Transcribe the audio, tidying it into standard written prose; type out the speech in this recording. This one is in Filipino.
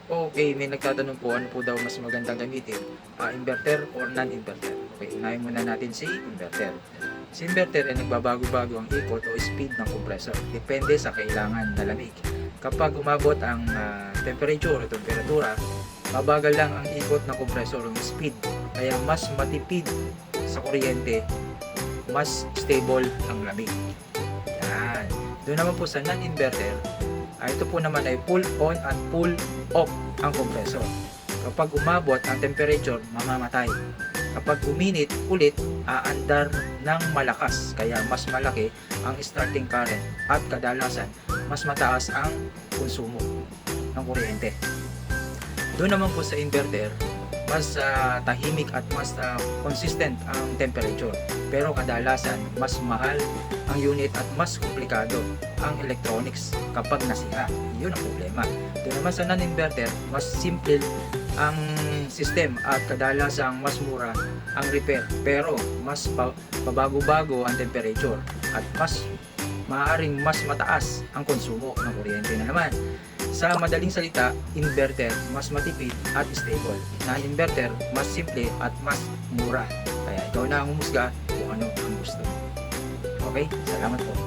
Okay, may nagtatanong po, ano po daw mas magandang gamitin, inverter or non-inverter? Okay, unahin muna natin si inverter. Si inverter ay nagbabago-bago ang ikot o speed ng compressor. Depende sa kailangan na lamig. Kapag umabot ang temperature o temperatura, mabagal lang ang ikot ng compressor o speed. Kaya mas matipid sa kuryente, mas stable ang lamig. Yan. Doon naman po sa non-inverter, ito po naman ay pull on at pull off ang compressor. Kapag umabot ang temperature, mamamatay. Kapag uminit ulit, aandar ng malakas, kaya mas malaki ang starting current at kadalasan mas mataas ang konsumo ng kuryente. Doon naman po sa inverter, mas tahimik at mas consistent ang temperature. Pero kadalasan, mas mahal ang unit at mas komplikado ang electronics kapag nasira. Yun ang problema. Doon naman sa non-inverter, mas simple ang system at kadalasang mas mura ang repair. Pero mas pabago-bago ang temperature at maaaring mas mataas ang konsumo ng kuryente na naman. Sa madaling salita, inverter mas matipid at stable. Non-inverter mas simple at mas mura. Kaya ikaw na ang humusga kung ano ang gusto mo. Okay? Salamat po.